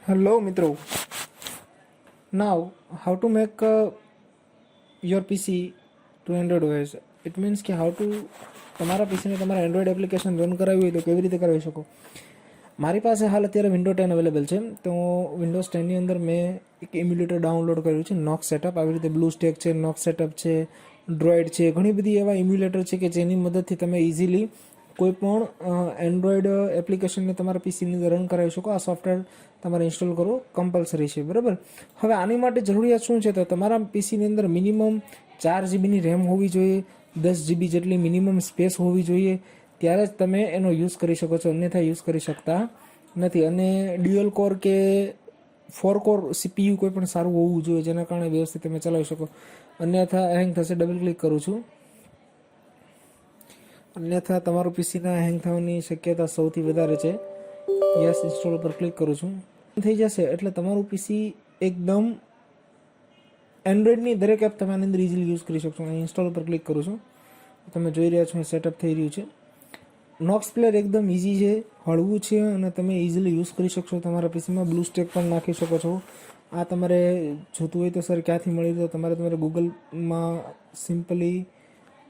Hello, Mitro. Now, how to make your PC to Android OS? It means કે how to તમારા પીસીને તમારા Android application run કરાવી હોય તો કેવી રીતે કરાવી શકો. મારી પાસે હાલ અત્યારે વિન્ડો 10 અવેલેબલ છે. તો વિન્ડોઝ 10ની અંદર મેં એક ઇમ્યુલેટર ડાઉનલોડ કર્યું છે, નોક્સ સેટઅપ. આવી રીતે બ્લુ સ્ટેક છે, નોક્સ સેટઅપ છે, ડ્રોઇડ છે, ઘણી બધી એવા ઇમ્યુલેટર છે કે જેની મદદથી તમે ઇઝીલી કોઈ પણ એન્ડ્રોઈડ એપ્લિકેશનને તમારા પીસીની અંદર રન કરાવી શકો. આ સોફ્ટવેર તમારે ઇન્સ્ટોલ કરવું કમ્પલસરી છે, બરાબર. હવે આની માટે જરૂરિયાત શું છે? તો તમારા પીસીની અંદર મિનિમમ 4 GB રેમ હોવી જોઈએ, 10 GB જેટલી મિનિમમ સ્પેસ હોવી જોઈએ, ત્યારે જ તમે એનો યુઝ કરી શકો છો, અન્યથા યુઝ કરી શકતા નથી. અને ડ્યુઅલ કોર કે 4 કોર CPU કોઈ પણ સારું હોવું જોઈએ, જેના કારણે વ્યવસ્થિત તમે ચલાવી શકો. અન્યથા હેંગ થશે. ડબલ ક્લિક કરું છું. અન્યથા તમારું પીસીના હેંગ થવાની શક્યતા સૌથી વધારે છે. યસ ઇન્સ્ટોલ પર ક્લિક કરું છું. થઈ જશે એટલે તમારું પીસી એકદમ એન્ડ્રોઈડની દરેક એપ તમે આની અંદર ઇઝીલી યુઝ કરી શકશો. અહીં ઇન્સ્ટોલ પર ક્લિક કરું છું. તમે જોઈ રહ્યા છો સેટઅપ થઈ રહ્યું છે. નોક્સ પ્લેયર એકદમ ઇઝી છે, હળવું છે અને તમે ઇઝીલી યુઝ કરી શકશો. તમારા પીસીમાં બ્લુ સ્ટેક પણ નાખી શકો છો. આ તમારે જોતું હોય તો સર ક્યાંથી મળી, તો તમારે ગૂગલમાં સિમ્પલી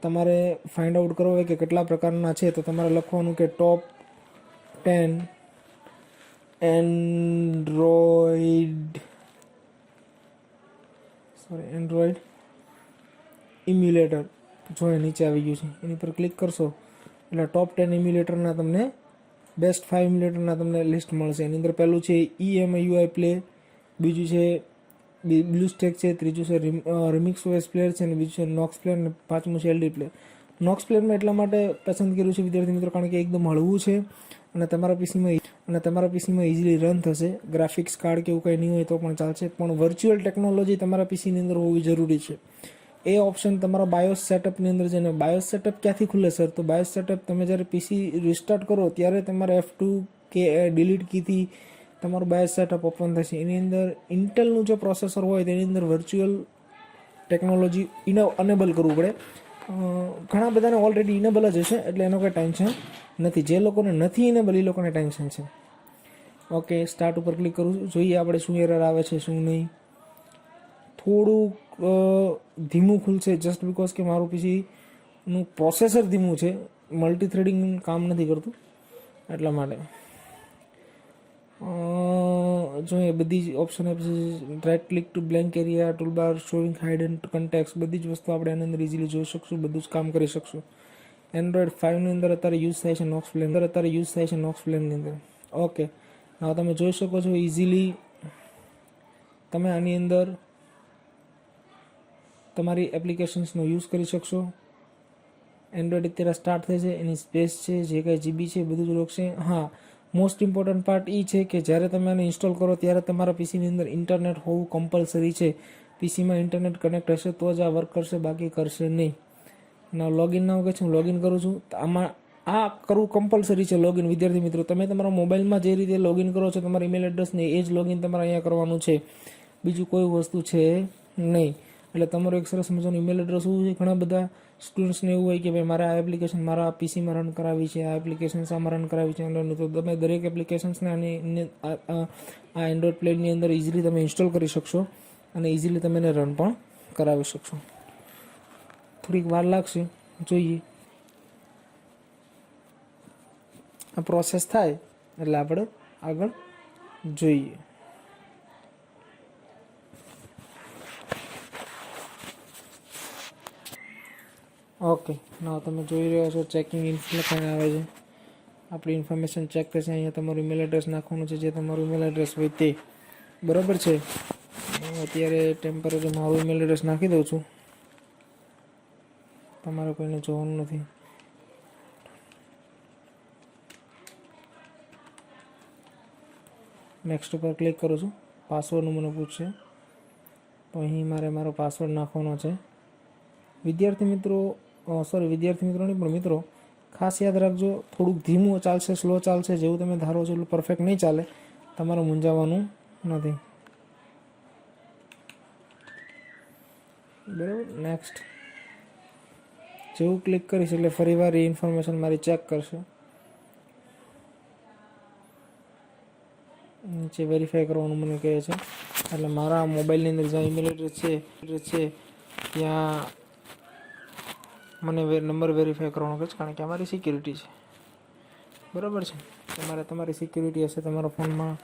તમારે ફાઇન્ડ આઉટ કરવો હોય કે કેટલા પ્રકારના છે. તો તમારે લખવાનું કે ટોપ 10 એન્ડ્રોઈડ ઇમ્યુલેટર. જો એ નીચે આવી ગયું છે, એની પર ક્લિક કરશો એટલે ટોપ 10 ઇમ્યુલેટરના તમને બેસ્ટ 5 ઇમ્યુલેટરના તમને લિસ્ટ મળશે. એની અંદર પહેલું છે EMUI પ્લે, બીજું છે બ્લુ સ્ટેક છે, ત્રીજું છે રિમિક્સ OS પ્લેયર છે, અને બીજું છે નોક્સ પ્લેયર, અને પાંચમું છે LD પ્લેયર. નોક્સ પ્લેયરમાં એટલા માટે પસંદ કર્યું છે વિદ્યાર્થી મિત્રો, કારણ કે એકદમ હળવું છે અને તમારા પીસીમાં ઇઝીલી રન થશે. ગ્રાફિક્સ કાર્ડ કે એવું કંઈ નહીં હોય તો પણ ચાલશે, પણ વર્ચ્યુઅલ ટેકનોલોજી તમારા પીસીની અંદર હોવી જરૂરી છે. એ ઓપ્શન તમારા બાયોસ સેટઅપની અંદર છે. ને બાયોસ સેટઅપ ક્યાંથી ખુલે સર? તો બાયોસ સેટઅપ તમે જ્યારે પીસી રિસ્ટાર્ટ કરો ત્યારે તમારે F2 કે ડિલીટ કીથી તમારું બાયોસ સેટઅપ ઓપન થશે. એની અંદર ઇન્ટેલનું જે પ્રોસેસર હોય તેની અંદર વર્ચ્યુઅલ ટેકનોલોજી અનેબલ કરવું પડે. ઘણા બધાને ઓલરેડી ઇનેબલ જ હશે, એટલે એનો કંઈ ટેન્શન નથી. જે લોકોને નથી ઇનેબલ એ લોકોને ટેન્શન છે. ઓકે, સ્ટાર્ટ ઉપર ક્લિક કરું છું. જોઈએ આપણે શું એરર આવે છે શું નહીં. થોડુંક ધીમું ખુલશે, જસ્ટ બિકોઝ કે મારું પીસીનું પ્રોસેસર ધીમું છે, મલ્ટી થ્રેડિંગ કામ નથી કરતું એટલા માટે. જોઈએ બધી જ ઓપ્શન આપશે. Right click to blank area, toolbar, showing hide and context, બધી જ વસ્તુ આપણે આની અંદર ઇઝીલી જોઈ શકશું, બધું જ કામ કરી શકશું. એન્ડ્રોઈડ 5ની અંદર અત્યારે યુઝ થાય છે નોક્સ પ્લેનની અંદર. ઓકે, હવે તમે જોઈ શકો છો ઇઝીલી તમે આની અંદર તમારી એપ્લિકેશન્સનો યુઝ કરી શકશો. એન્ડ્રોઈડ અત્યારે સ્ટાર્ટ થશે, એની સ્પેસ છે, જે કાંઈ GB છે બધું જ રોકશે. હા, મોસ્ટ ઇમ્પોર્ટન્ટ પાર્ટ એ છે કે જ્યારે તમે આને ઇન્સ્ટોલ કરો ત્યારે તમારા પીસીની અંદર ઇન્ટરનેટ હોવું કમ્પલસરી છે. પીસીમાં ઇન્ટરનેટ કનેક્ટ હશે તો જ આ વર્ક કરશે, બાકી કરશે નહીં. ના લોગિન ના વખતે હું લોગિન કરું છું. આમાં આ કરવું કમ્પલસરી છે લોગિન. વિદ્યાર્થી મિત્રો, તમે તમારા મોબાઈલમાં જે રીતે લોગિન કરો છો તમારા ઈમેલ એડ્રેસને, એ જ લોગિન તમારે અહીંયા કરવાનું છે, બીજું કોઈ વસ્તુ છે નહીં. એટલે તમારું એક સરસ મજાનું ઈમેલ એડ્રેસ હોવું જોઈએ. ઘણા બધા સ્ટુડન્ટ્સને એવું હોય કે ભાઈ મારે આ એપ્લિકેશન મારા પીસીમાં રન કરાવી છે, આ એપ્લિકેશન્સ આમાં રન કરાવી છે એન્ડ્રોઈડનું. તો તમે દરેક એપ્લિકેશન્સને આ એન્ડ્રોઈડ પ્લેનની અંદર ઇઝીલી તમે ઇન્સ્ટોલ કરી શકશો અને ઇઝીલી તમે એને રન પણ કરાવી શકશો. થોડીક વાર લાગશે, જોઈએ. આ પ્રોસેસ થાય એટલે આપણે આગળ જોઈએ. ઓકે, ના તમે જોઈ રહ્યા છો ચેકિંગ ઇન્ફોર્મેશન આવે છે. આપણી ઇન્ફોર્મેશન ચેક થશે. અહીંયા તમારું ઈમેલ એડ્રેસ નાખવાનું છે, જે તમારું ઈમેલ એડ્રેસ હોય તે. બરાબર છે. અત્યારે ટેમ્પરરી મારું ઈમેલ એડ્રેસ નાખી દઉં છું, તમારે કોઈને જોવાનું નથી. નેક્સ્ટ ઉપર ક્લિક કરું છું. પાસવર્ડનું મને પૂછશે, તો અહીં મારે મારો પાસવર્ડ નાખવાનો છે. વિદ્યાર્થી મિત્રો નહીં પણ મિત્રો ખાસ યાદ રાખજો, થોડુંક ધીમું ચાલશે, સ્લો ચાલશે. જેવું તમે ધારો છો એટલું પરફેક્ટ નહીં ચાલે, તમારે મૂંઝાવાનું નથી. બરાબર, નેક્સ્ટ જેવું ક્લિક કરીશ એટલે ફરીવાર એ ઇન્ફોર્મેશન મારી ચેક કરશે. નીચે વેરીફાઈ કરવાનું મને કહે છે, એટલે મારા મોબાઈલની અંદર જ્યાં ઈમેલ એડ્રેસ છે ત્યાં મને નંબર વેરીફાઈ કરવાનો કહે છે, કારણ કે અમારી સિક્યુરિટી છે, બરાબર છે. તમારી સિક્યુરિટી હશે તમારા ફોનમાં,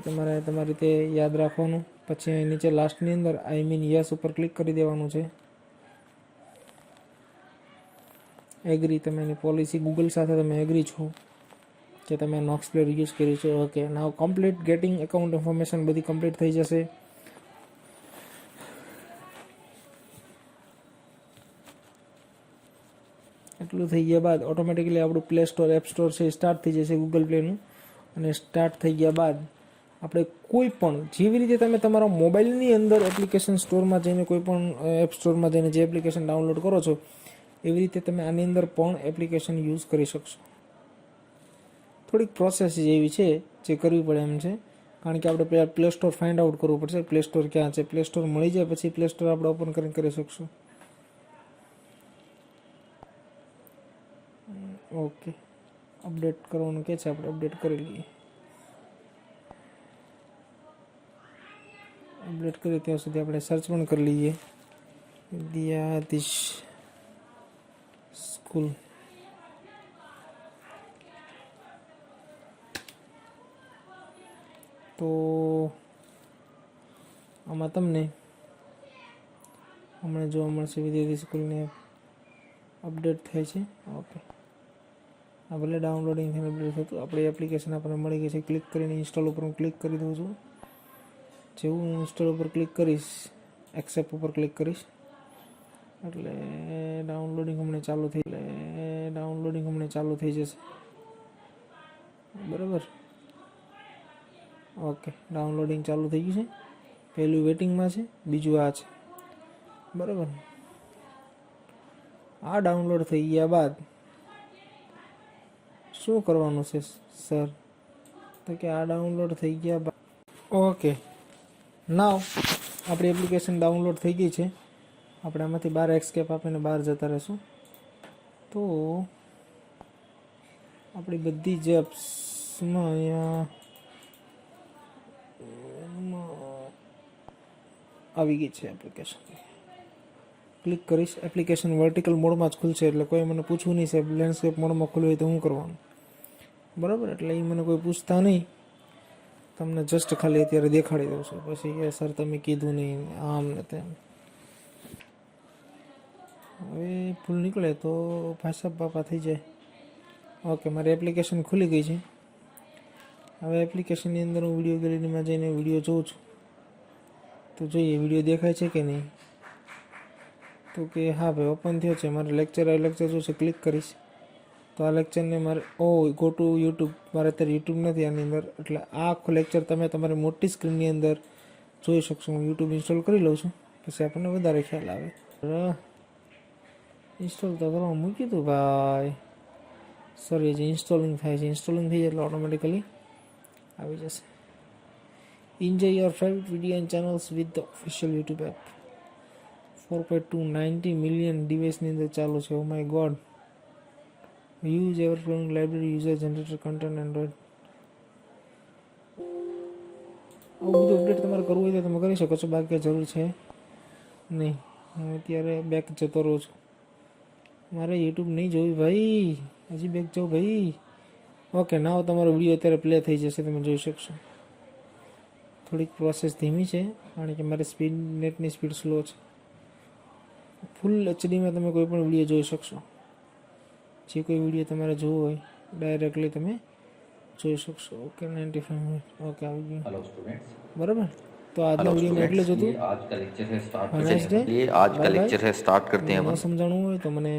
તમારે તમારી રીતે યાદ રાખવાનું. પછી અહીં નીચે લાસ્ટની અંદર આઈ મીન યસ ઉપર ક્લિક કરી દેવાનું છે. એગ્રી, તમે એની પોલિસી ગૂગલ સાથે તમે એગ્રી છો કે તમે નોક્સપ્લેયર યુઝ કર્યું છે. Okay, now complete gating account information બધી કમ્પ્લીટ થઈ જશે. એટલું થઈ ગયા બાદ ઓટોમેટિકલી આપણું પ્લે સ્ટોર એપ સ્ટોર છે સ્ટાર્ટ થઈ જશે ગૂગલ પ્લેનું. અને સ્ટાર્ટ થઈ ગયા બાદ આપણે કોઈ પણ જેવી રીતે તમે તમારા મોબાઈલની અંદર એપ્લિકેશન સ્ટોરમાં જઈને કોઈ પણ એપ સ્ટોરમાં જઈને જે એપ્લિકેશન ડાઉનલોડ કરો છો એવી રીતે તમે આની અંદર પણ એપ્લિકેશન યુઝ કરી શકશો. થોડીક પ્રોસેસ એવી છે જે કરવી પડે એમ છે, કારણ કે આપણે પહેલાં પ્લે સ્ટોર ફાઇન્ડ આઉટ કરવું પડશે. પ્લે સ્ટોર ક્યાં છે, પ્લે સ્ટોર મળી જાય પછી પ્લે સ્ટોર આપણે ઓપન કરીને કરી શકશું. ઓકે, અપડેટ કરવાનું કે છે, આપણે અપડેટ કરી લઈએ. અપડેટ કરીએ ત્યાં સુધી આપણે સર્ચ પણ કરી લઈએ, વિદ્યાધીશ સ્કૂલ. તો આમાં તમને હમણાં જોવા મળશે વિદ્યાધીશ સ્કૂલને અપડેટ થાય છે. ઓકે, આ ભલે ડાઉનલોડિંગ થઈને અપડેટ થતું, આપણી એપ્લિકેશન આપણને મળી ગઈ છે. ક્લિક કરીને ઇન્સ્ટોલ ઉપર હું ક્લિક કરી દઉં છું. જેવું હું ઇન્સ્ટોલ ઉપર ક્લિક કરીશ, એક્સેપ્ટ ઉપર ક્લિક કરીશ એટલે ડાઉનલોડિંગ હમણાં ચાલુ થઈ જશે, બરાબર. ઓકે, ડાઉનલોડિંગ ચાલુ થઈ ગયું છે. પહેલું વેટિંગમાં છે, બીજું આ છે, બરાબર. આ ડાઉનલોડ થઈ ગયા બાદ શું કરવાનું છે સર? તો કે આ ડાઉનલોડ થઈ ગયા બાદ ઓકે, નાવ આપણી એપ્લિકેશન ડાઉનલોડ થઈ ગઈ છે. આપણે આમાંથી બહાર એસ્કેપ આપીને બહાર જતા રહીશું. તો આપણી બધી જ એપ્સમાં અહીંયા આવી ગઈ છે એપ્લિકેશન. ક્લિક કરીશ, એપ્લિકેશન વર્ટિકલ મોડમાં જ ખુલશે, એટલે કોઈ મને પૂછવું નહીં સાહેબ લેન્ડસ્કેપ મોડમાં ખુલ્યું હોય તો શું કરવાનું, બરાબર. એટલે એ મને કોઈ પૂછતા નહીં, તમને જસ્ટ ખાલી અત્યારે દેખાડી દઉં છું. પછી કે સર તમે કીધું નહીં આમ ને તેમ. હવે ભૂલ નીકળે તો ભાષા બાપા થઈ જાય. ઓકે, મારી એપ્લિકેશન ખુલી ગઈ છે. હવે એપ્લિકેશનની અંદર હું વિડીયો ગેલેરીમાં જઈને વિડીયો જોઉં છું. તો જોઈએ વિડીયો દેખાય છે કે નહીં. તો કે હા ભાઈ ઓપન થયો છે. મારે લેક્ચર જોશે, ક્લિક કરીશ તો આ લેક્ચરને મારે ગો ટુ યુટ્યુબ. મારે અત્યારે યુટ્યુબ નથી આની અંદર, એટલે આ આખો લેક્ચર તમે તમારી મોટી સ્ક્રીનની અંદર જોઈ શકશો. હું યુટ્યુબ ઇન્સ્ટોલ કરી લઉં છું, પછી આપણને વધારે ખ્યાલ આવે. ઇન્સ્ટોલ તો કરવા મૂક્યું હતું ભાઈ. સોરી, જે ઇન્સ્ટોલિંગ થાય છે, ઇન્સ્ટોલિંગ થઈ જાય એટલે ઓટોમેટિકલી આવી જશે. Enjoy your favorite video and channels with the official YouTube app. 4.290 million ડિવાઇસની અંદર ચાલુ છે. Oh my God. Use ever flowing library user generated content Android. આવું બધું અપડેટ તમારે કરવું હોય તો તમે કરી શકો છો, બાકી જરૂર છે નહીં. હું અત્યારે બેક જતો રહું છું. મારે યુટ્યુબ નહીં જોયું ભાઈ, હજી બેક જાઉં ભાઈ. ઓકે, નાવ તમારો વિડીયો અત્યારે પ્લે થઈ જશે, તમે જોઈ શકશો. થોડીક પ્રોસેસ ધીમી છે કારણ કે મારી નેટની સ્પીડ સ્લો છે. ફૂલ એચડીમાં તમે કોઈ પણ વિડીયો જોઈ શકશો. જે કોઈ વિડીયો તમારે જોવો હોય ડાયરેક્ટલી તમે જોઈ શકશો. Okay, 95 minute. ઓકે, આવી ગયું. हेलो स्टूडेंट्स બરાબર. તો આજનો વિડીયો એટલું જ હતું. ये आज का लेक्चर है स्टार्ट नेक्स्ट डे ये आज का लेक्चर है स्टार्ट करते हैं ન સમજાણું હોય તો મને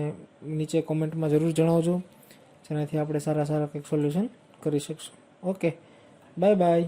નીચે કોમેન્ટમાં જરૂર જણાવજો, જેનાથી આપણે સારા કંઈક સોલ્યુશન કરી શકશું. Okay, bye bye.